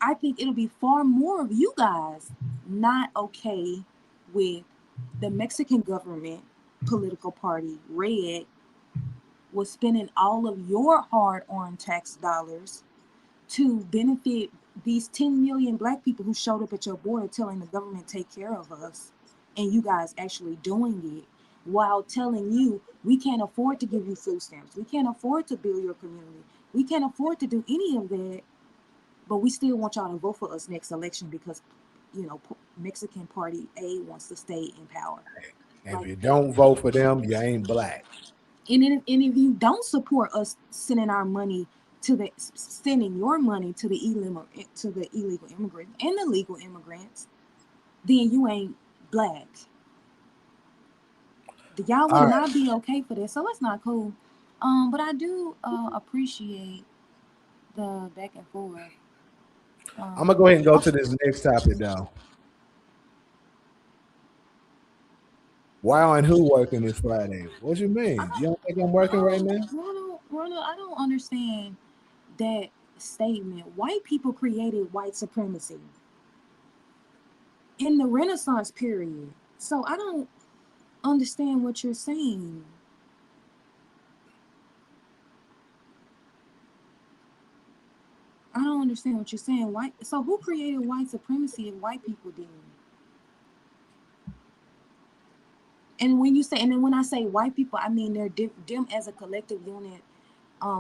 I think it'll be far more of you guys not okay with the Mexican government political party, Red, was spending all of your hard-earned tax dollars to benefit these 10 million black people who showed up at your border telling the government take care of us, and you guys actually doing it while telling you we can't afford to give you food stamps, we can't afford to build your community, we can't afford to do any of that, but we still want y'all to vote for us next election because Mexican party A wants to stay in power. And if Like, you don't vote for them, you ain't black. and if you don't support us sending your money to the illegal immigrants and the legal immigrants, then you ain't black. Y'all All would right. not be okay for this, so it's not cool. But I do appreciate the back and forth. I'm gonna go ahead and go Okay. to this next topic though. Why aren't who working this Friday? What you mean? You don't think I'm working right now? Ronald, I don't understand that statement. White people created white supremacy in the Renaissance period. So I don't understand what you're saying. I don't understand what you're saying. So who created white supremacy if white people did? And then when I say white people, I mean they're them as a collective unit,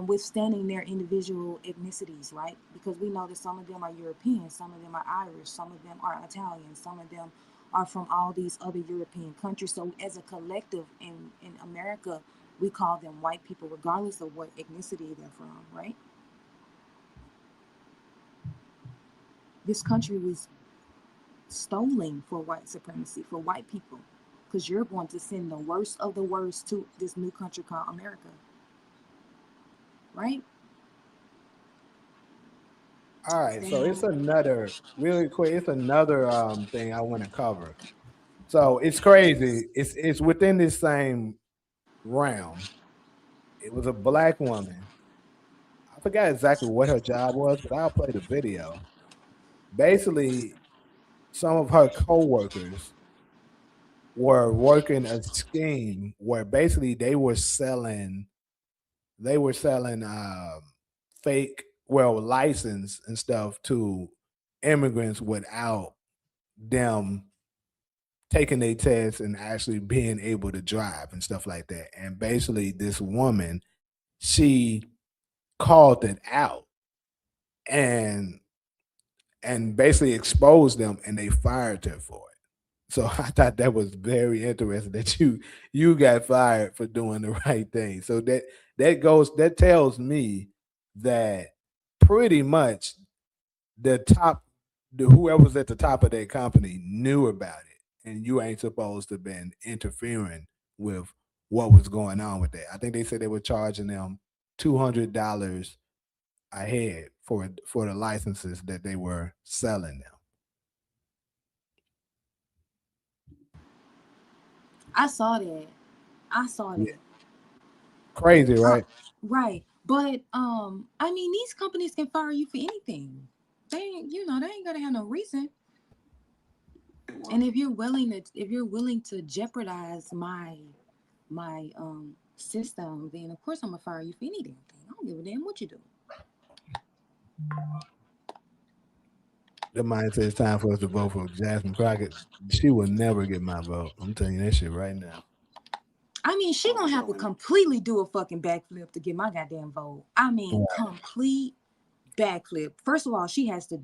withstanding their individual ethnicities, right? Because we know that some of them are European, some of them are Irish, some of them are Italian, some of them are from all these other European countries. So as a collective in America, we call them white people, regardless of what ethnicity they're from, right? This country was stolen for white supremacy, for white people, because you're going to send the worst of the worst to this new country called America, right? All right, so it's Damn. another really quick. It's another thing I want to cover. So it's crazy. It's within this same realm. It was a black woman. I forgot exactly what her job was, but I'll play the video. Basically, some of her coworkers were working a scheme where basically they were selling fake license and stuff to immigrants without them taking their test and actually being able to drive and stuff like that. And basically this woman, she called it out and basically exposed them and they fired her for it. So I thought that was very interesting that you got fired for doing the right thing. So that tells me that pretty much the top whoever's at the top of that company knew about it and you ain't supposed to have been interfering with what was going on with that. I think they said they were charging them $200 a head for the licenses that they were selling them. I saw that. I saw Yeah. that. Crazy, Uh, right? right. But I mean, these companies can fire you for anything. They ain't gotta have no reason. And if you're willing to jeopardize my system, then of course I'm gonna fire you for any damn thing. I don't give a damn what you do. The mind says it's time for us to vote for Jasmine Crockett. She will never get my vote. I'm telling you that shit right now. I mean, she gonna have to completely do a fucking backflip to get my goddamn vote. I mean, Right. complete backflip. First of all, she has to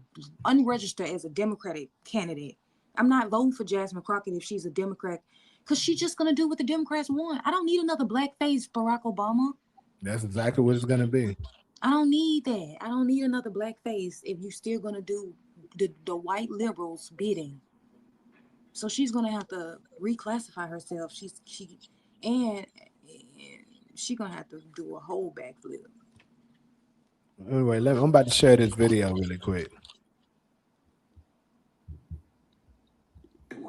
unregister as a Democratic candidate. I'm not voting for Jasmine Crockett if she's a Democrat, because she's just gonna do what the Democrats want. I don't need another blackface Barack Obama. That's exactly what it's gonna be. I don't need that. I don't need another blackface if you're still gonna do the white liberals bidding. So she's gonna have to reclassify herself. And, and she gonna have to do a whole backflip. Anyway, I'm about to share this video really quick.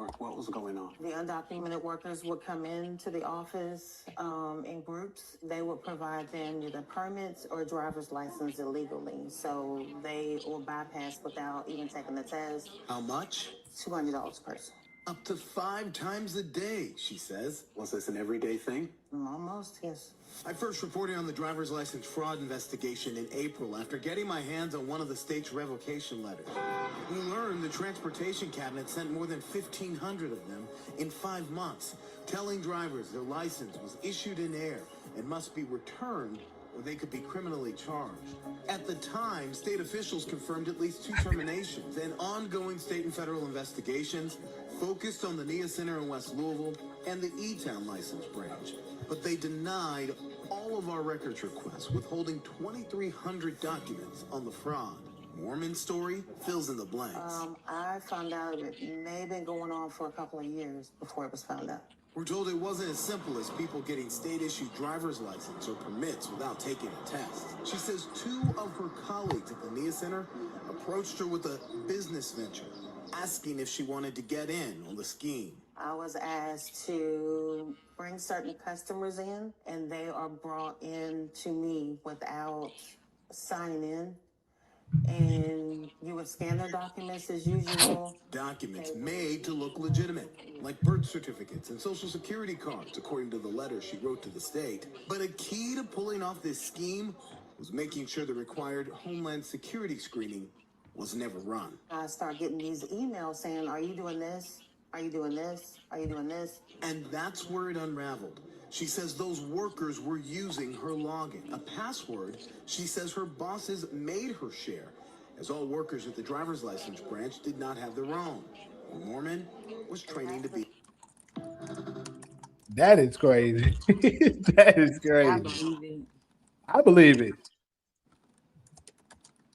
work? What was going on? The undocumented workers would come into the office in groups. They would provide them either permits or driver's license illegally. So they will bypass without even taking the test. How much? $200 per person. Up to 5 times a day, she says. Was this an everyday thing? Almost, yes. I first reported on the driver's license fraud investigation in April after getting my hands on one of the state's revocation letters. We learned the transportation cabinet sent more than 1,500 of them in 5 months, telling drivers their license was issued in air and must be returned or they could be criminally charged. At the time, state officials confirmed at least 2 terminations and ongoing state and federal investigations focused on the NIA Center in West Louisville and the E-Town license branch. But they denied all of our records requests, withholding 2,300 documents on the fraud. Mormon's story fills in the blanks. I found out it may have been going on for a couple of years before it was found out. We're told it wasn't as simple as people getting state-issued driver's license or permits without taking a test. She says 2 of her colleagues at the NIA Center approached her with a business venture, asking if she wanted to get in on the scheme. I was asked to bring certain customers in, and they are brought in to me without signing in. And you would scan their documents as usual. Documents made to look legitimate, like birth certificates and social security cards, according to the letter she wrote to the state. But a key to pulling off this scheme was making sure the required Homeland Security screening was never run. I start getting these emails saying, are you doing this? Are you doing this? Are you doing this? And that's where it unraveled. She says those workers were using her login, a password she says her bosses made her share, as all workers at the driver's license branch did not have their own. Mormon was training to be. That is crazy. That is I crazy. believe it. I believe it.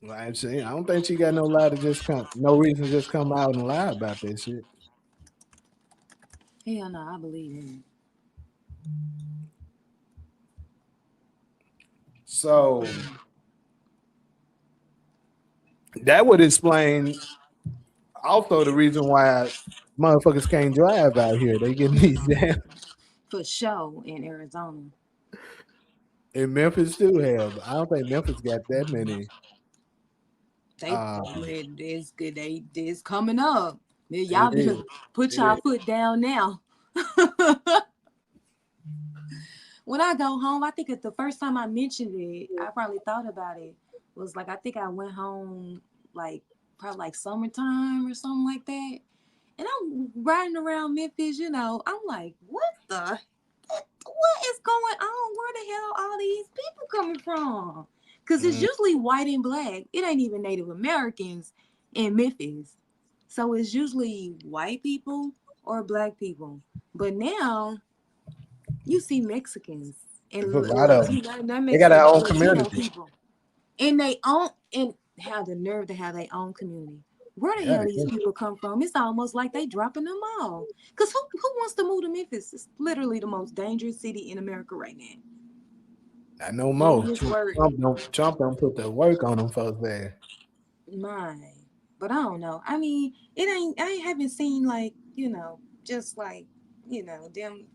Well, actually, I don't think she got no lie to just come, no reason to just come out and lie about that shit. Hell no, I believe it. So that would explain also the reason why motherfuckers can't drive out here. They get these damn For sure in Arizona. in Memphis too. Hell, I don't think Memphis got that many. It's good. It's coming up. Y'all It is. put y'all foot down now. When I go home, I think the first time I mentioned it, I probably thought about it, was like I think I went home like probably like summertime or something like that. And I'm riding around Memphis, I'm like, what is going on? Where the hell all these people coming from? Because it's usually white and black. It ain't even Native Americans in Memphis. So it's usually white people or black people. But now you see Mexicans and There's a lot of them. that They got their own Latino community. people. And they own, and have the nerve to have their own community. Where the Yeah, hell they these do. people come from? It's almost like they dropping them all. Because who wants to move to Memphis? It's literally the most dangerous city in America right now. I know more. This word, Trump don't put the work on them folks there. mine. But I don't know. I mean, I haven't seen like, just like, them,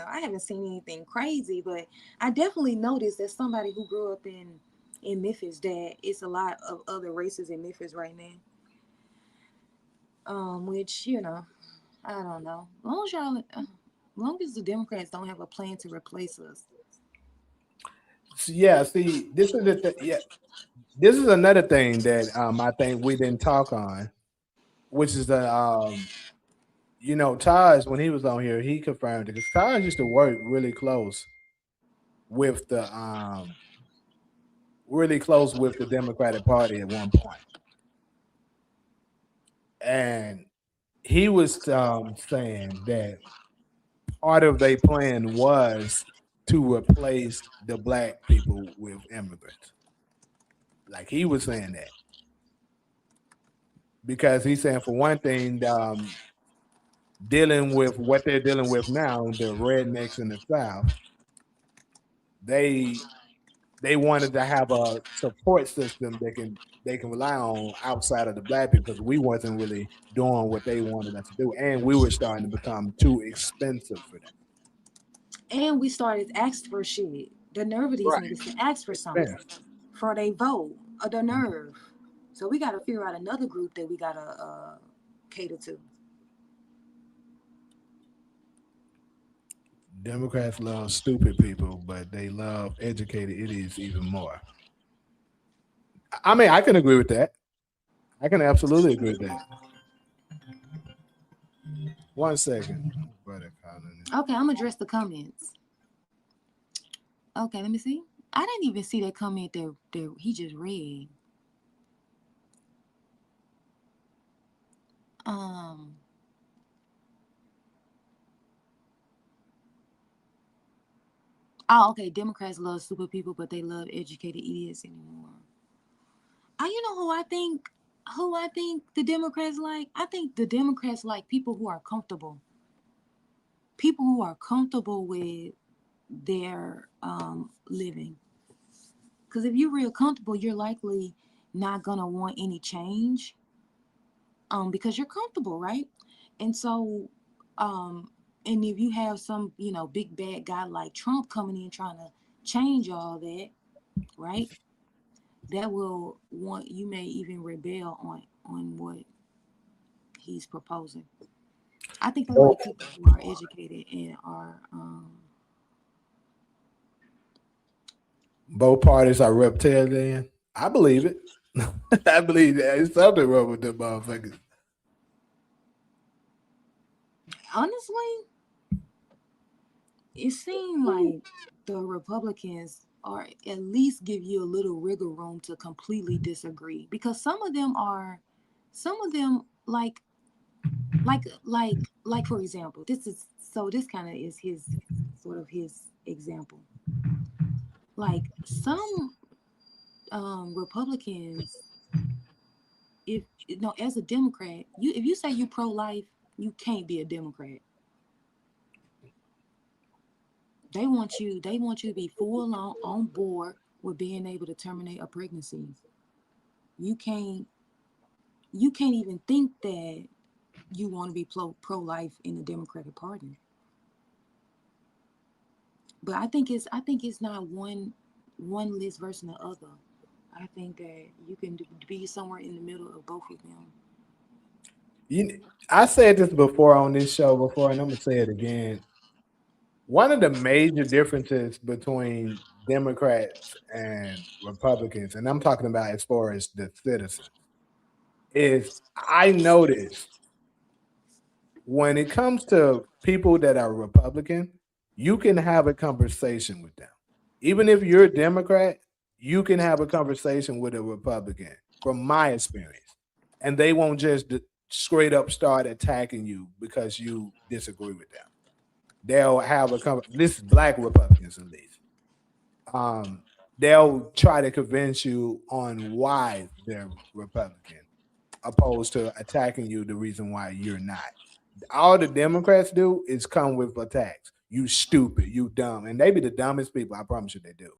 I haven't seen anything crazy, but I definitely noticed that somebody who grew up in Memphis, that it's a lot of other races in Memphis right now. Which, I don't know. Long as the Democrats don't have a plan to replace us. Yeah, see, this is this is another thing that I think we didn't talk on, which is the Taj, when he was on here, he confirmed it because Taj used to work with the really close with the Democratic Party at one point, and he was saying that part of their plan was to replace the black people with immigrants. Like he was saying that because he's saying, for one thing, dealing with what they're dealing with now, the rednecks in the South, they they wanted to have a support system they can rely on outside of the black people because we wasn't really doing what they wanted us to do, and we were starting to become too expensive for them. And we started asking for shit. The nerve of these Right. niggas to ask for something Expensive. for they vote. The nerve. So we got to figure out another group that we got to cater to. Democrats love stupid people, but they love educated idiots even more. I mean, I can agree with that. I can absolutely agree with that. 1 second. Brother calling. Okay, I'm gonna address the comments. Okay, let me see. I didn't even see that comment that he just read. Um. Oh, okay. Democrats love stupid people, but they love educated idiots anymore. You know who I think? Who I think the Democrats like? I think the Democrats like people who are comfortable. People who are comfortable with their living. Because if you're real comfortable, you're likely not gonna want any change. Because you're comfortable, right? And so, and if you have some, big bad guy like Trump coming in trying to change all that, right? That will want you may even rebel on what he's proposing. I think they like people who are educated and are Both parties are reptilian. I believe it. I believe that there's something wrong with them motherfuckers. honestly, it seemed like the Republicans are at least give you a little wiggle room to completely disagree because some of them like for example, this kind of is his sort of his example. Like some Republicans, if as a Democrat, if you say you pro-life, you can't be a Democrat. They want you to be full on board with being able to terminate a pregnancy. You can't even think that you want to be pro-life in the Democratic Party. But I think it's not one list versus the other. I think that you can be somewhere in the middle of both of them. I said this before on this show before, and I'm gonna say it again. One of the major differences between Democrats and Republicans, and I'm talking about as far as the citizens, is I noticed when it comes to people that are Republican, you can have a conversation with them. Even if you're a Democrat, you can have a conversation with a Republican, from my experience. And they won't just straight up start attacking you because you disagree with them. They'll have this is black Republicans at least. Um, they'll try to convince you on why they're Republican, opposed to attacking you the reason why you're not. All the Democrats do is come with attacks. You stupid, you dumb, and they be the dumbest people. I promise you, they do.